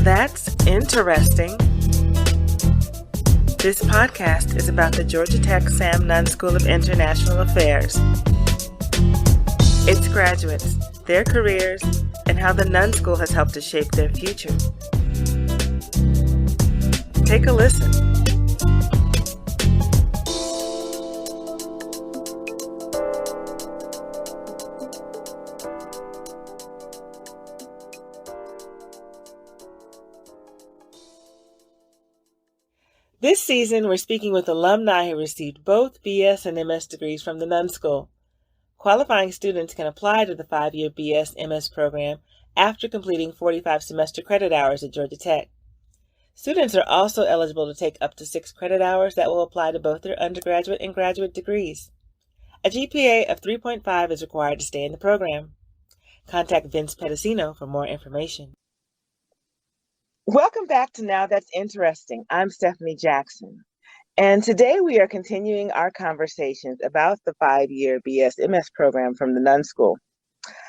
That's interesting. This podcast is about the Georgia Tech Sam Nunn School of International Affairs. Its graduates, their careers, and how the Nunn School has helped to shape their future. Take a listen. This season, we're speaking with alumni who received both BS and MS degrees from the Nunn School. Qualifying students can apply to the 5-year BS-MS program after completing 45 semester credit hours at Georgia Tech. Students are also eligible to take up to 6 credit hours that will apply to both their undergraduate and graduate degrees. A GPA of 3.5 is required to stay in the program. Contact Vince Pedicino for more information. Welcome back to Now That's Interesting. I'm Stephanie Jackson. And today we are continuing our conversations about the 5-year BS-MS program from the Nunn School.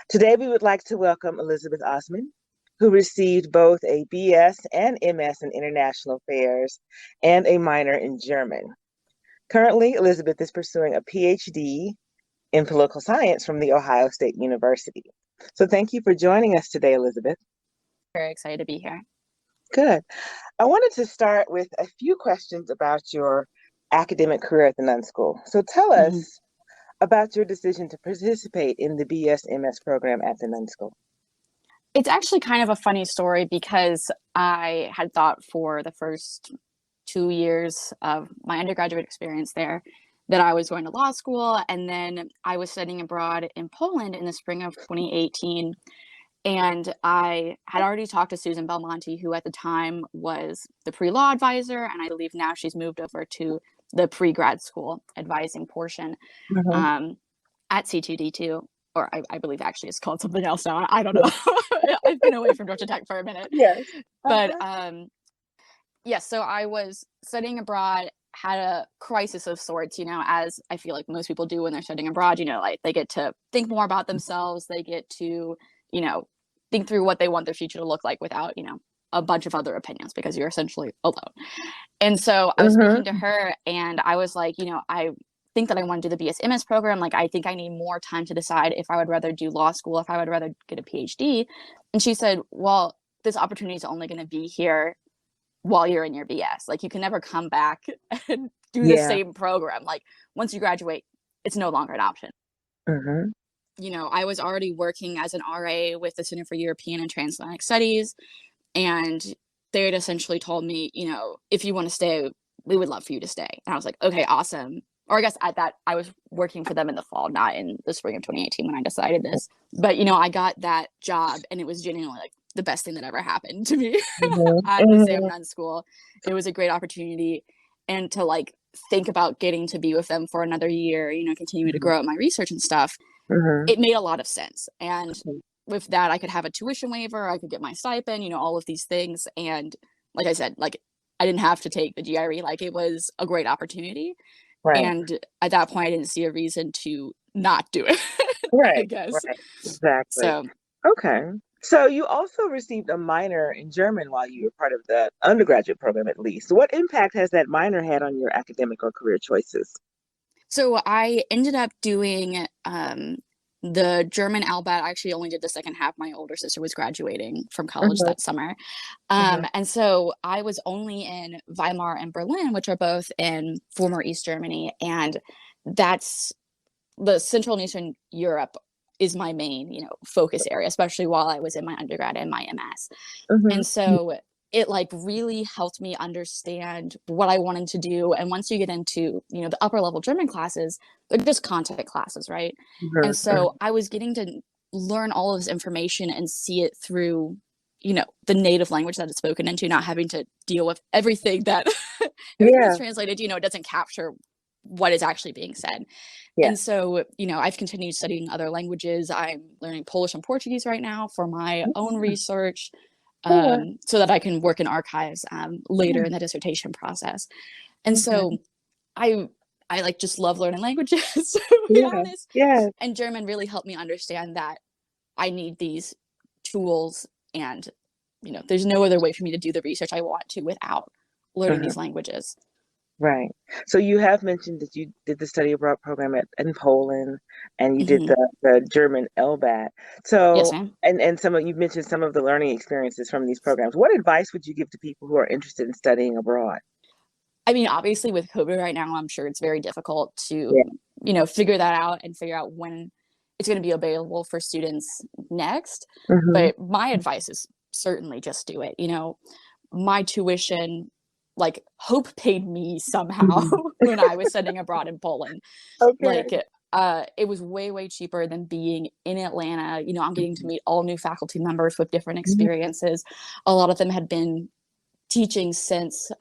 Today we would like to welcome Elizabeth Osman, who received both a BS and MS in International Affairs and a minor in German. Currently, Elizabeth is pursuing a PhD in political science from The Ohio State University. So thank you for joining us today, Elizabeth. Very excited to be here. Good. I wanted to start with a few questions about your academic career at the Nunn School. So tell us about your decision to participate in the BS-MS program at the Nunn School. It's actually kind of a funny story because I had thought for the first 2 years of my undergraduate experience there that I was going to law school, and then I was studying abroad in Poland in the spring of 2018. And I had already talked to Susan Belmonte, who at the time was the pre-law advisor, and I believe now she's moved over to the pre-grad school advising portion at C2D2, or I believe actually it's called something else now. I don't know. I've been away from Georgia Tech for a minute. Yes. But so I was studying abroad, had a crisis of sorts, as I feel like most people do when they're studying abroad, like they get to think more about themselves. They get to, think through what they want their future to look like without, a bunch of other opinions because you're essentially alone. And so I was speaking to her and I was like, I think that I want to do the BS-MS program. Like, I think I need more time to decide if I would rather do law school, if I would rather get a PhD. And she said, well, this opportunity is only going to be here while you're in your BS. Like, you can never come back and do the same program. Like, once you graduate, it's no longer an option. I was already working as an RA with the Center for European and Transatlantic Studies, and they had essentially told me, if you want to stay, we would love for you to stay. And I was like, okay, awesome. Or I guess at that, I was working for them in the fall, not in the spring of 2018 when I decided this. But, I got that job, and it was genuinely like the best thing that ever happened to me at the Sam Nunn School. It was a great opportunity, and to think about getting to be with them for another year, continue to grow my research and stuff. It made a lot of sense. And with that, I could have a tuition waiver, I could get my stipend, all of these things. And like I said, I didn't have to take the GRE. It was a great opportunity. Right. And at that point, I didn't see a reason to not do it. Right. I guess. Right. Exactly. Okay. So you also received a minor in German while you were part of the undergraduate program, at least. What impact has that minor had on your academic or career choices? So I ended up doing the German LBAT. I actually only did the second half. My older sister was graduating from college that summer. And so I was only in Weimar and Berlin, which are both in former East Germany. And that's the Central and Eastern Europe is my main, focus area, especially while I was in my undergrad and my MS. And so it really helped me understand what I wanted to do. And once you get into, the upper level German classes, they're just content classes, right? And so I was getting to learn all of this information and see it through, the native language that it's spoken into, not having to deal with everything that everything that's translated, it doesn't capture what is actually being said. And so, I've continued studying other languages. I'm learning Polish and Portuguese right now for my own research. So that I can work in archives later in the dissertation process. And so I just love learning languages, to be honest. And German really helped me understand that I need these tools and there's no other way for me to do the research I want to without learning Uh-huh. these languages. Right. So you have mentioned that you did the study abroad program in Poland, and you did Hmm. the German LBAT. Yes, So, ma'am. and you mentioned some of the learning experiences from these programs. What advice would you give to people who are interested in studying abroad? I mean, obviously with COVID right now, I'm sure it's very difficult to, Yeah. figure that out and figure out when it's going to be available for students next. Hmm. But my advice is certainly just do it. My tuition, like, Hope paid me somehow Hmm. when I was studying abroad in Poland. Okay. Like, it was way, way cheaper than being in Atlanta. I'm getting to Hmm. meet all new faculty members with different Hmm. experiences. A lot of them had been teaching since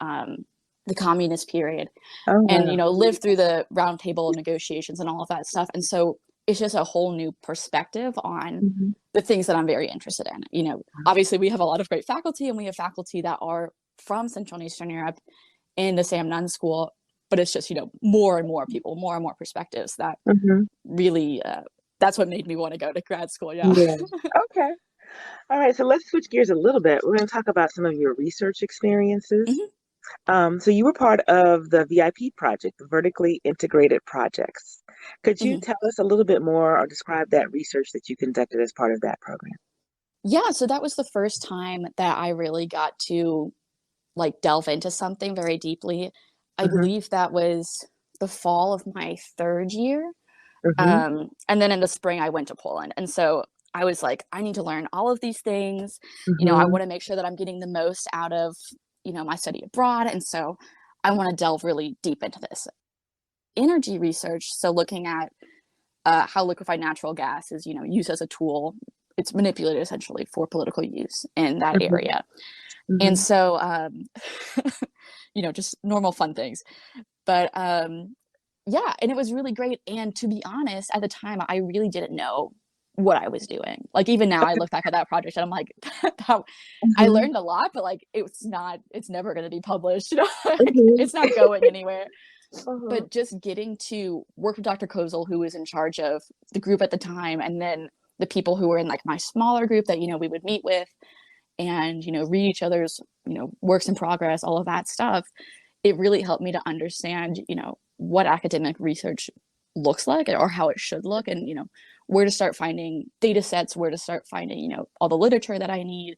the communist period, Oh, and wow. lived through the roundtable negotiations and all of that stuff. And so it's just a whole new perspective on Hmm. the things that I'm very interested in. Obviously we have a lot of great faculty, and we have faculty that are from Central and Eastern Europe in the Sam Nunn School, but it's just more and more people, more and more perspectives that Hmm. really that's what made me want to go to grad school. Yeah. Yeah. Okay. All right. So let's switch gears a little bit. We're going to talk about some of your research experiences. Hmm. So you were part of the VIP project, the Vertically Integrated Projects. Could you Hmm. tell us a little bit more or describe that research that you conducted as part of that program? Yeah, so that was the first time that I really got to like delve into something very deeply. I Hmm. believe that was the fall of my third year. Hmm. And then in the spring, I went to Poland. And so I was like, I need to learn all of these things. I Hmm. want to make sure that I'm getting the most out of, my study abroad. And so I want to delve really deep into this energy research. So looking at how liquefied natural gas is, used as a tool. It's manipulated essentially for political use in that Hmm. area. And Hmm. so, just normal fun things. But yeah, and it was really great. And to be honest, at the time, I really didn't know what I was doing. Like, even now, I look back at that project and I'm like, I Hmm. learned a lot, but like, it's never going to be published. Like, Hmm. it's not going anywhere. Uh-huh. But just getting to work with Dr. Kozel, who was in charge of the group at the time, and then the people who were in like my smaller group that, we would meet with and, read each other's, works in progress, all of that stuff, it really helped me to understand, what academic research looks like or how it should look, and, where to start finding data sets, where to start finding, all the literature that I need.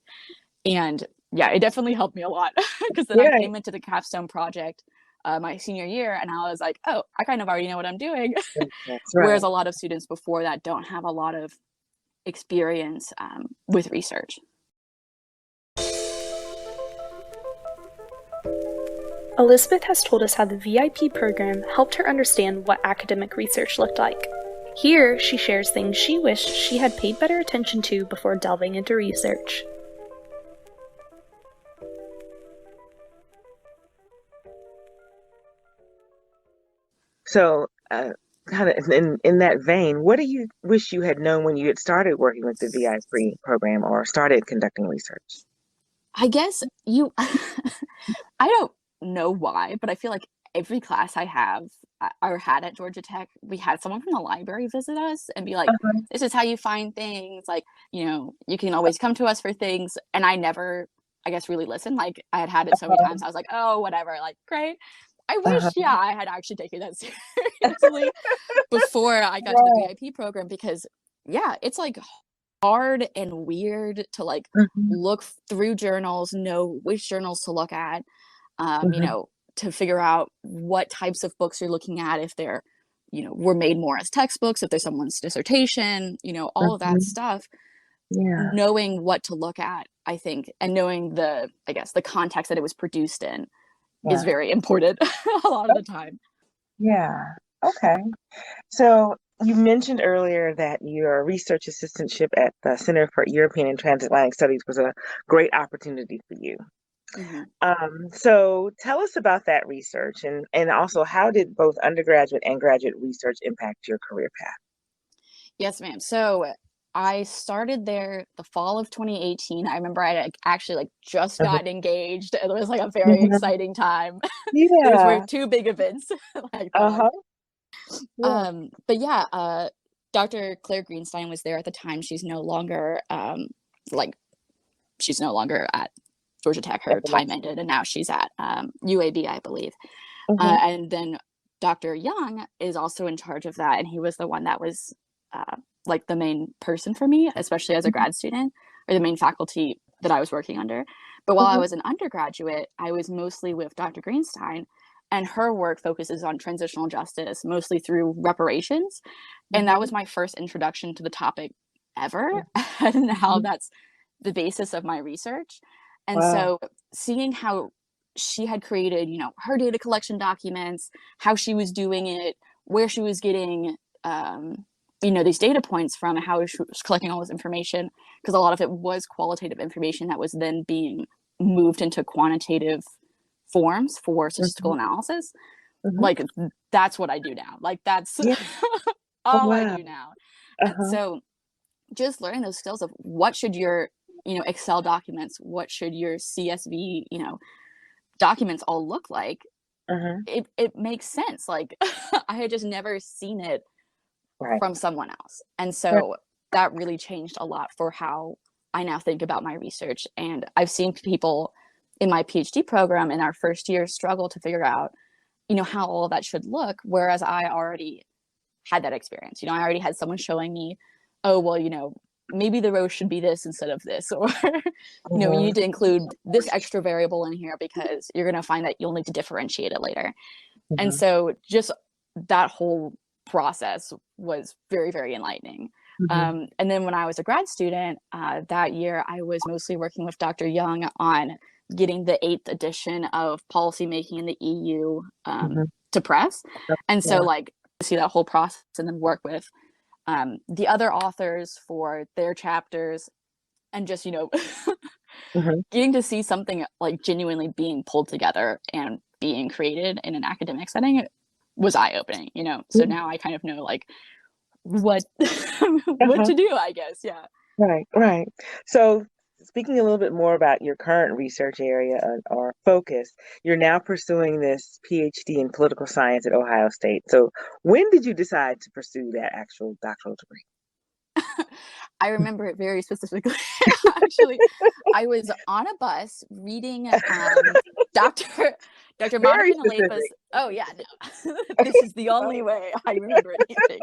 And yeah, it definitely helped me a lot because then I Yeah, came into the capstone project my senior year and I was like, oh, I kind of already know what I'm doing. that's Whereas right. a lot of students before that don't have a lot of experience with research. Elizabeth has told us how the VIP program helped her understand what academic research looked like. Here, she shares things she wished she had paid better attention to before delving into research. So, kind of in that vein, what do you wish you had known when you had started working with the VIP program or started conducting research? I guess I don't know why, but I feel like every class I have or had at Georgia Tech, we had someone from the library visit us and be like, Uh-huh. this is how you find things. Like, you can always come to us for things. And I never, I guess, really listened. Like, I had it so many times. I was like, oh, whatever. Like, great. I Uh-huh. wish, yeah, I had actually taken that seriously before I got to the Right. VIP program because, yeah, it's like hard and weird to like Mhm. look through journals, know which journals to look at, Mhm. to figure out what types of books you're looking at, if they're, were made more as textbooks, if there's someone's dissertation, all of that Mhm. stuff, Yeah. knowing what to look at, I think, and knowing I guess, the context that it was produced in is Yeah. very important a lot of the time. Yeah. Okay. So you mentioned earlier that your research assistantship at the Center for European and Transatlantic Studies was a great opportunity for you. Hmm. So tell us about that research and also how did both undergraduate and graduate research impact your career path? Yes, ma'am. So I started there the fall of 2018. I remember I had actually like just Uh-huh. gotten engaged. It was like a very Mhm. exciting time. Those were Yeah. two big events like that. Uh-huh. Yeah. But yeah, Dr. Claire Greenstein was there at the time. She's no longer like she's no longer at Georgia Tech. Her time ended, and now she's at UAB, I believe. And then Dr. Young is also in charge of that, and he was the one that was like the main person for me, especially as a grad student, or the main faculty that I was working under. But while I was an undergraduate, I was mostly with Dr. Greenstein, and her work focuses on transitional justice, mostly through reparations. And that was my first introduction to the topic ever, and now that's the basis of my research. And so seeing how she had created, you know, her data collection documents, how she was doing it, where she was getting, you know, these data points from, how she was collecting all this information, because a lot of it was qualitative information that was then being moved into quantitative forms for statistical analysis. Like, that's what I do now. Like, that's all I do now. And so just learning those skills of what should your, you know, Excel documents, what should your CSV, you know, documents all look like, it makes sense. Like, I had just never seen it from someone else. And so that really changed a lot for how I now think about my research. And I've seen people in my PhD program in our first year struggle to figure out, you know, how all of that should look, whereas I already had that experience. You know, I already had someone showing me, oh, well, you know, maybe the row should be this instead of this, or, you know, you need to include this extra variable in here because you're going to find that you'll need to differentiate it later. And so just that whole process was very, very enlightening. And then when I was a grad student, that year, I was mostly working with Dr. Young on getting the 8th edition of Policymaking in the EU to press. And so, like, see that whole process and then work with the other authors for their chapters, and just, you know, getting to see something like genuinely being pulled together and being created in an academic setting was eye-opening, you know. So now I kind of know, like, what what to do, I guess. Right. So speaking a little bit more about your current research area or focus, you're now pursuing this PhD in political science at Ohio State. So when did you decide to pursue that actual doctoral degree? I remember it very specifically. Actually, I was on a bus reading Dr. Monica Nalepa's. Oh yeah, no. This is the only way I remember anything.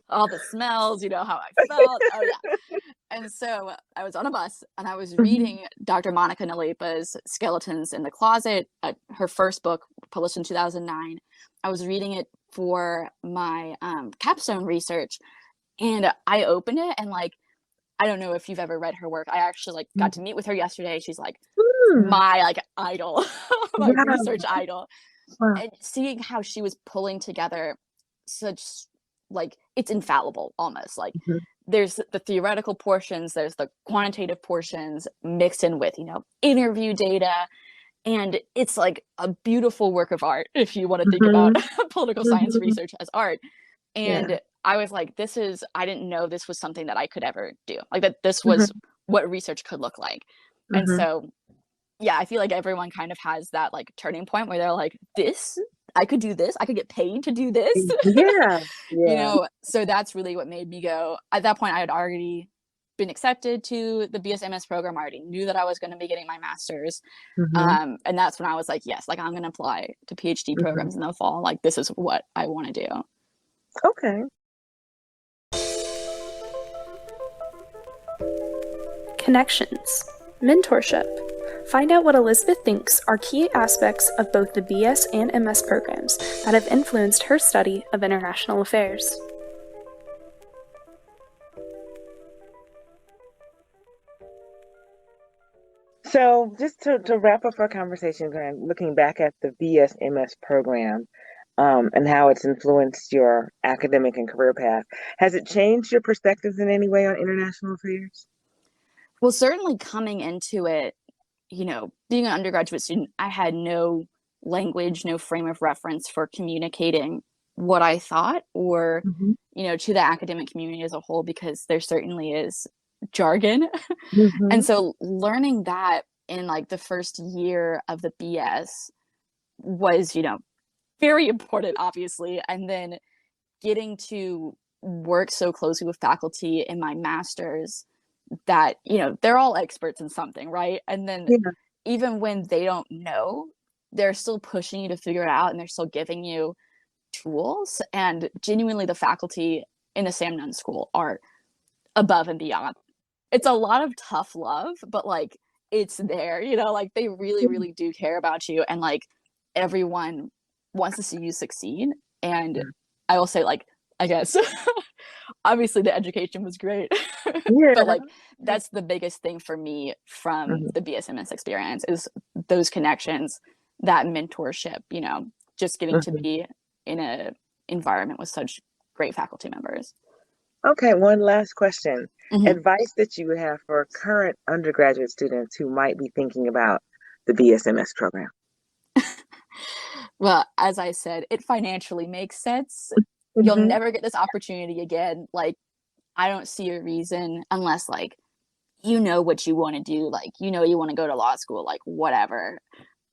All the smells, you know, how I felt. Oh yeah. And so I was on a bus and I was reading Dr. Monica Nalepa's Skeletons in the Closet, her first book published in 2009. I was reading it for my capstone research, and I opened it and, like, I don't know if you've ever read her work. I actually, like, got to meet with her yesterday. She's like my, like, idol, my research idol. And seeing how she was pulling together such, like, it's infallible almost. Like, there's the theoretical portions, there's the quantitative portions mixed in with, you know, interview data. And it's like a beautiful work of art if you want to think about political science research as art. And I was like, I didn't know this was something that I could ever do. Like, that this was what research could look like. And so, yeah, I feel like everyone kind of has that, like, turning point where they're like, I could do this. I could get paid to do this. You know, so that's really what made me go. At that point, I had already been accepted to the BS-MS program. I already knew that I was going to be getting my master's. And that's when I was like, yes, like, I'm going to apply to PhD programs in the fall. Like, this is what I want to do. Okay. Connections. Mentorship. Find out what Elizabeth thinks are key aspects of both the BS and MS programs that have influenced her study of international affairs. So just to wrap up our conversation, looking back at the BS-MS program and how it's influenced your academic and career path, has it changed your perspectives in any way on international affairs? Well, certainly coming into it, you know, being an undergraduate student, I had no language, no frame of reference for communicating what I thought or, you know, to the academic community as a whole, because there certainly is jargon. And so learning that in, like, the first year of the BS was, you know, very important, obviously. And then getting to work so closely with faculty in my master's that, they're all experts in something, right? And then Yeah. even when they don't know, they're still pushing you to figure it out, and they're still giving you tools. And genuinely, the faculty in the Sam Nunn School are above and beyond. It's a lot of tough love, but like it's there, like they really, really do care about you, and like everyone wants to see you succeed. And I will say, like, I guess obviously the education was great, Yeah. but like that's the biggest thing for me from the BSMS experience is those connections, that mentorship, just getting to be in a environment with such great faculty members. Okay, one last question. Mhm. Advice that you would have for current undergraduate students who might be thinking about the BSMS program. Well, as I said, it financially makes sense. You'll Mhm. never get this opportunity again. Like, I don't see a reason unless like what you want to do, like you want to go to law school, like whatever.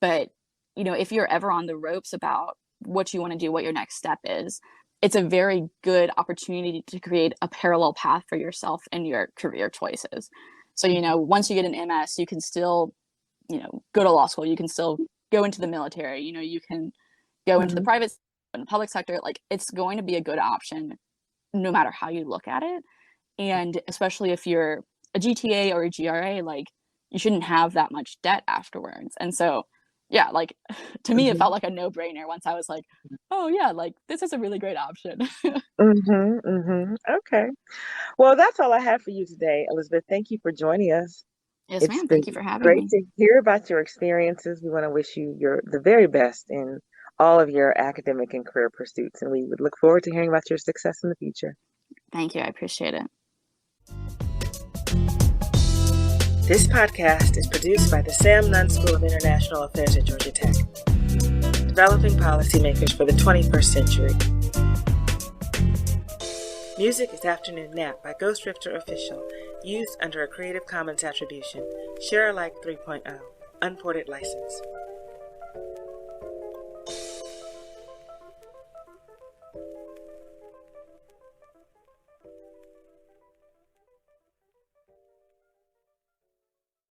But if you're ever on the ropes about what you want to do, what your next step is, it's a very good opportunity to create a parallel path for yourself and your career choices. So once you get an MS, you can still go to law school, you can still go into the military, you can go into the private and the public sector. Like, it's going to be a good option no matter how you look at it. And especially if you're a GTA or a GRA, like you shouldn't have that much debt afterwards. And so, yeah, like to me, it felt like a no-brainer once I was like, oh yeah, like this is a really great option. Okay. Well, that's all I have for you today, Elizabeth. Thank you for joining us. Yes, It's ma'am. been Thank you for having great me. to hear about your experiences. We want to wish you the very best in all of your academic and career pursuits, and we would look forward to hearing about your success in the future. Thank you. I appreciate it. This podcast is produced by the Sam Nunn School of International Affairs at Georgia Tech, developing policymakers for the 21st century. Music is Afternoon Nap by Ghost Rifter Official, used under a Creative Commons Attribution, Share Alike 3.0, unported license.